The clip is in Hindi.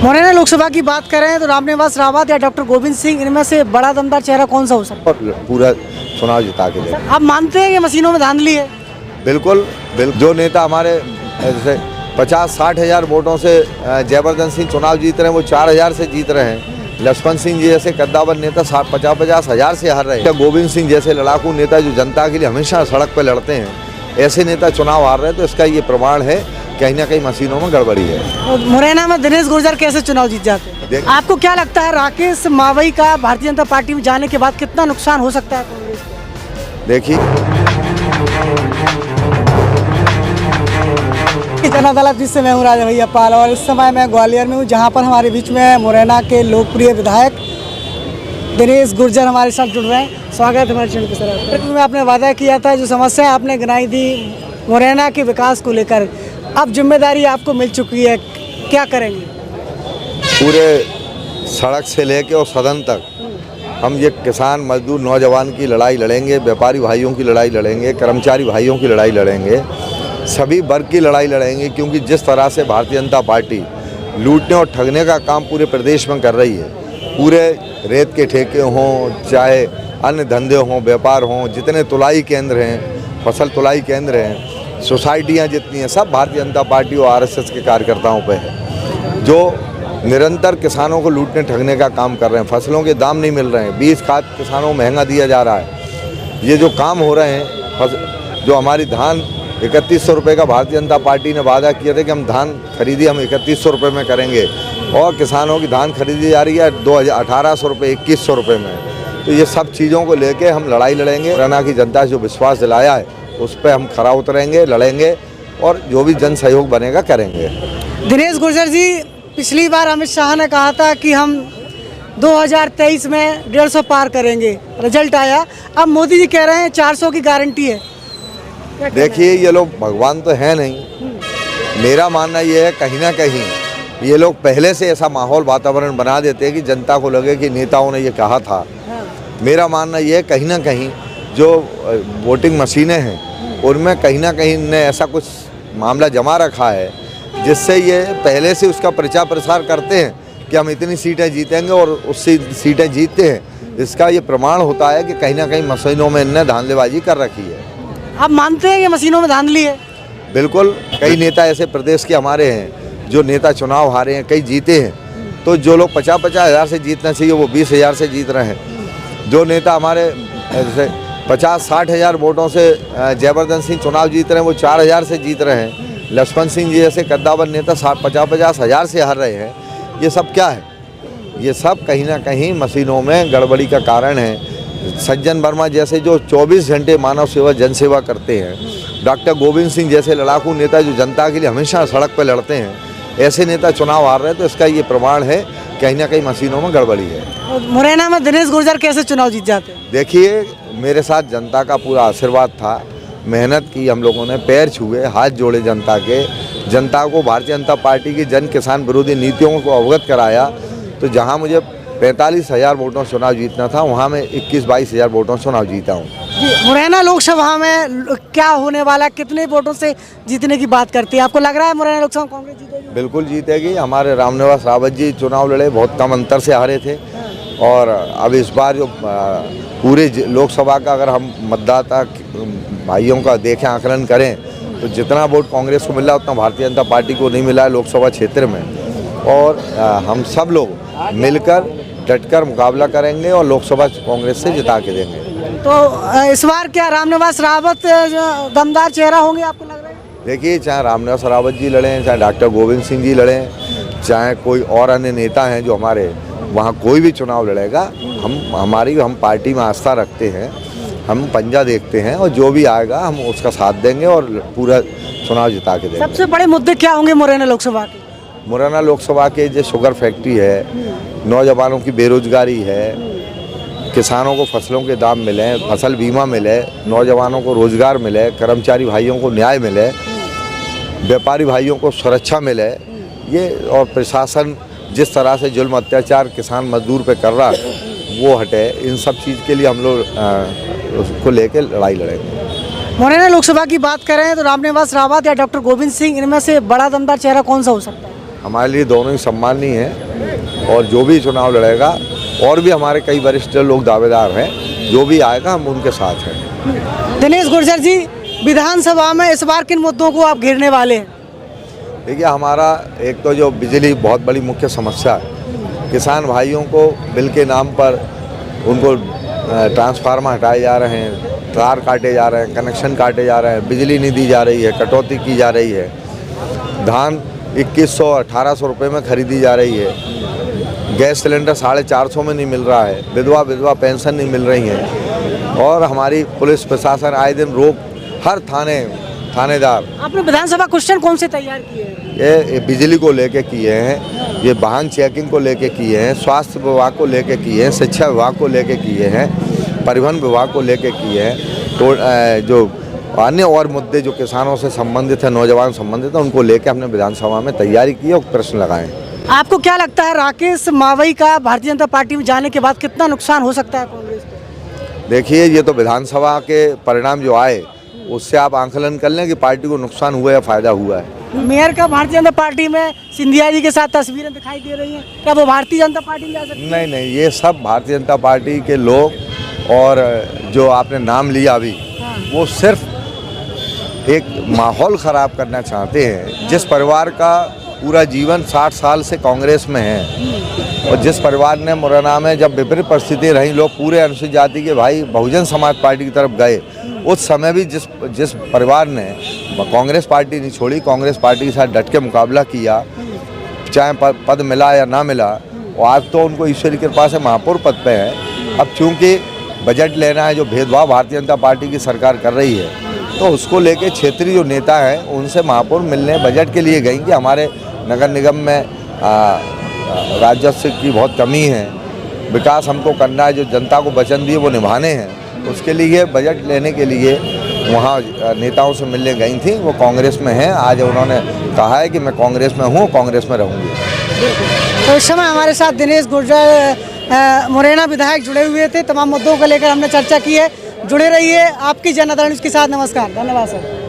मुरैना लोकसभा की बात करें तो रामनिवास रावत या डॉक्टर गोविंद सिंह, इनमें से बड़ा दमदार चेहरा कौन सा हो सकता और पूरा चुनाव जिता के देंगे। है? आप मानते हैं कि मशीनों में धांधली है? बिल्कुल बिल्कुल। जो नेता हमारे जैसे 50-60 हज़ार वोटों से जयवर्धन सिंह चुनाव जीत रहे हैं, वो 4,000 से जीत रहे हैं। लक्ष्मण सिंह जी जैसे कद्दावर नेता 50-50 हज़ार से हार रहे हैं। गोविंद सिंह जैसे लड़ाकू नेता जो जनता के लिए हमेशा सड़क पर लड़ते हैं, ऐसे नेता चुनाव हार रहे हैं। तो इसका ये प्रमाण है कहीं ना कहीं मशीनों में गड़बड़ी है। मुरैना में दिनेश गुर्जर कैसे चुनाव जीत जाते हैं? आपको क्या लगता है राकेश मावई का भारतीय जनता पार्टी में जाने के बाद कितना नुकसान हो सकता है कांग्रेस को? देखिए, जनता दल जिससे मैं हूँ राजा भैया पाल, और इस समय मैं ग्वालियर में हूँ, जहाँ पर हमारे बीच में मुरैना के लोकप्रिय विधायक दिनेश गुर्जर हमारे साथ जुड़ रहे हैं। स्वागत है हमारे चैनल पे सर। आपने वादा किया था, जो समस्या आपने गिनाई थी मुरैना के विकास को लेकर, अब जिम्मेदारी आपको मिल चुकी है, क्या करेंगे? पूरे सड़क से लेके और सदन तक हम ये किसान मजदूर नौजवान की लड़ाई लड़ेंगे, व्यापारी भाइयों की लड़ाई लड़ेंगे, कर्मचारी भाइयों की लड़ाई लड़ेंगे, सभी वर्ग की लड़ाई लड़ेंगे। क्योंकि जिस तरह से भारतीय जनता पार्टी लूटने और ठगने का काम पूरे प्रदेश में कर रही है, पूरे रेत के ठेके हों, चाहे अन्य धंधे हों, व्यापार हों, जितने तुलाई केंद्र हैं, फसल तुलाई केंद्र हैं, सोसाइटियाँ जितनी हैं, सब भारतीय जनता पार्टी और आरएसएस के कार्यकर्ताओं पे है, जो निरंतर किसानों को लूटने ठगने का काम कर रहे हैं। फसलों के दाम नहीं मिल रहे हैं, बीज खाद किसानों को महंगा दिया जा रहा है। ये जो काम हो रहे हैं, जो हमारी धान 3100 रुपये का भारतीय जनता पार्टी ने वादा किया था कि हम धान खरीदी हम 3100 रुपये में करेंगे, और किसानों की धान खरीदी जा रही है 1800 रुपये 2100 रुपये में। तो ये सब चीज़ों को लेके हम लड़ाई लड़ेंगे। मुरैना की जनता से जो विश्वास दिलाया है उस पर हम खरा उतरेंगे, लड़ेंगे, और जो भी जन सहयोग बनेगा करेंगे। दिनेश गुर्जर जी, पिछली बार अमित शाह ने कहा था कि हम 2023 में 150 पार करेंगे, रिजल्ट आया। अब मोदी जी कह रहे हैं 400 की गारंटी है। देखिए, ये लोग भगवान तो है नहीं। मेरा मानना ये है कहीं ना कहीं ये लोग पहले से ऐसा माहौल वातावरण बना देते हैं कि जनता को लगे कि नेताओं ने ये कहा था। मेरा मानना ये है कहीं ना कहीं जो वोटिंग मशीनें हैं उनमें कहीं ना कहीं ने ऐसा कुछ मामला जमा रखा है, जिससे ये पहले से उसका प्रचार प्रसार करते हैं कि हम इतनी सीटें जीतेंगे और उससे सीटें जीतते हैं। इसका ये प्रमाण होता है कि कहीं ना कहीं मशीनों में इनने धांधलेबाजी कर रखी है। आप मानते हैं कि मशीनों में धांधली है? बिल्कुल। कई नेता ऐसे प्रदेश के हमारे हैं जो नेता चुनाव हारे हैं, कई जीते हैं। तो जो लोग 50-50 हज़ार से जीतना चाहिए वो 20,000 से जीत रहे हैं। जो नेता हमारे जैसे 50-60 हज़ार वोटों से जयवर्धन सिंह चुनाव जीत रहे हैं, वो 4,000 से जीत रहे हैं। लक्ष्मण सिंह जी जैसे कद्दावर नेता 50-50 हज़ार से हार रहे हैं। ये सब क्या है? ये सब कहीं ना कहीं मशीनों में गड़बड़ी का कारण है। सज्जन वर्मा जैसे जो 24 घंटे मानव सेवा जनसेवा करते हैं, डॉक्टर गोविंद सिंह जैसे लड़ाकू नेता जो जनता के लिए हमेशा सड़क पर लड़ते हैं, ऐसे नेता चुनाव हार रहे हैं। तो इसका ये प्रमाण है कहीं ना कहीं मशीनों में गड़बड़ी है। मुरैना में दिनेश गुर्जर कैसे चुनाव जीत जाते हैं? देखिए, मेरे साथ जनता का पूरा आशीर्वाद था, मेहनत की हम लोगों ने, पैर छुए, हाथ जोड़े जनता के, जनता को भारतीय जनता पार्टी की जन किसान विरोधी नीतियों को अवगत कराया। तो जहां मुझे 45,000 वोटों से चुनाव जीतना था, वहां मैं 21-22 हज़ार वोटों से चुनाव जीता हूँ। मुरैना लोकसभा में क्या होने वाला, कितने वोटों से जीतने की बात करती है? आपको लग रहा है मुरैना लोकसभा कांग्रेस जीतेगी? बिल्कुल जीतेगी। हमारे रामनिवास रावत जी चुनाव लड़े, बहुत कम अंतर से हारे थे, और अब इस बार जो पूरे लोकसभा का अगर हम मतदाता भाइयों का देखें, आकलन करें, तो जितना वोट कांग्रेस को मिला उतना भारतीय जनता पार्टी को नहीं मिला है लोकसभा क्षेत्र में। और हम सब लोग मिलकर डटकर मुकाबला करेंगे और लोकसभा कांग्रेस से जिता के देंगे। तो इस बार क्या रामनिवास रावत दमदार चेहरा होंगे, आपको लग रहा है? देखिए, चाहे रामनिवास रावत जी लड़ें, चाहे डॉक्टर गोविंद सिंह जी लड़ें, चाहे कोई और अन्य नेता हैं जो हमारे वहाँ कोई भी चुनाव लड़ेगा, हम पार्टी में आस्था रखते हैं, हम पंजा देखते हैं, और जो भी आएगा हम उसका साथ देंगे और पूरा चुनाव जिता के देंगे। सबसे बड़े मुद्दे क्या होंगे मुरैना लोकसभा के? मुरैना लोकसभा के जो शुगर फैक्ट्री है, नौजवानों की बेरोजगारी है, किसानों को फसलों के दाम मिले, फसल बीमा मिले, नौजवानों को रोजगार मिले, कर्मचारी भाइयों को न्याय मिले, व्यापारी भाइयों को सुरक्षा मिले, ये और प्रशासन जिस तरह से जुल्म अत्याचार किसान मजदूर पे कर रहा है वो हटे। इन सब चीज़ के लिए हम लोग उसको लेकर लड़ाई लड़ेंगे। मुरैना लोकसभा की बात करें तो रामनिवास रावत या डॉक्टर गोविंद सिंह, इनमें से बड़ा दमदार चेहरा कौन सा हो सकता है? हमारे लिए दोनों ही सम्माननीय हैं और जो भी चुनाव लड़ेगा, और भी हमारे कई वरिष्ठ लोग दावेदार हैं, जो भी आएगा हम उनके साथ हैं। दिनेश गुर्जर जी, विधानसभा में इस बार किन मुद्दों को आप घेरने वाले हैं? देखिए, हमारा एक तो जो बिजली बहुत बड़ी मुख्य समस्या है, किसान भाइयों को बिल के नाम पर उनको ट्रांसफार्मर हटाए जा रहे हैं, तार काटे जा रहे हैं, कनेक्शन काटे जा रहे हैं, बिजली नहीं दी जा रही है, कटौती की जा रही है, धान 2100-1800 रुपये में खरीदी जा रही है, गैस सिलेंडर 450 में नहीं मिल रहा है, विधवा पेंशन नहीं मिल रही है, और हमारी पुलिस प्रशासन आए दिन रोक, हर थानेदार। आपने विधानसभा क्वेश्चन कौन से तैयार किए हैं? ये बिजली को लेके किए हैं, ये वाहन चेकिंग को लेके किए हैं, स्वास्थ्य विभाग को लेके किए हैं, शिक्षा विभाग को लेके किए हैं, परिवहन विभाग को लेके किए हैं, तो जो अन्य और मुद्दे जो किसानों से संबंधित है, नौजवान संबंधित है, उनको लेके हमने विधानसभा में तैयारी की और प्रश्न लगाए। आपको क्या लगता है राकेश मावई का भारतीय जनता पार्टी में जाने के बाद कितना नुकसान हो सकता है कांग्रेस को? देखिए, ये तो विधानसभा के परिणाम जो आए उससे आप आंकलन कर लें कि पार्टी को नुकसान हुआ या फायदा हुआ है। मेयर का भारतीय जनता पार्टी में सिंधिया जी के साथ तस्वीरें दिखाई दे रही हैं, क्या वो भारतीय जनता पार्टी में जा सकती है? नहीं, ये सब भारतीय जनता पार्टी के लोग, और जो आपने नाम लिया अभी, वो सिर्फ एक माहौल ख़राब करना चाहते हैं। जिस परिवार का पूरा जीवन 60 साल से कांग्रेस में है, और जिस परिवार ने मुरैना में जब विपरीत परिस्थिति रही, लोग पूरे अनुसूचित जाति के भाई बहुजन समाज पार्टी की तरफ गए, उस समय भी जिस परिवार ने कांग्रेस पार्टी नहीं छोड़ी, कांग्रेस पार्टी के साथ डट के मुकाबला किया, चाहे पद मिला या ना मिला, और आज तो उनको ईश्वर की कृपा से महापौर पद पे है। अब चूँकि बजट लेना है, जो भेदभाव भारतीय जनता पार्टी की सरकार कर रही है, तो उसको लेके क्षेत्रीय जो नेता हैं उनसे महापौर मिलने बजट के लिए गई कि हमारे नगर निगम में राजस्व की बहुत कमी है, विकास हमको करना है, जो जनता को वचन दिए वो निभाने हैं, उसके लिए बजट लेने के लिए वहाँ नेताओं से मिलने गई थी। वो कांग्रेस में हैं, आज उन्होंने कहा है कि मैं कांग्रेस में हूँ, कांग्रेस में रहूँगी। तो इस समय हमारे साथ दिनेश गुर्जर मुरैना विधायक जुड़े हुए थे। तमाम मुद्दों को लेकर हमने चर्चा की है। जुड़े रहिए आपकी जनआदरण के साथ। नमस्कार, धन्यवाद सर।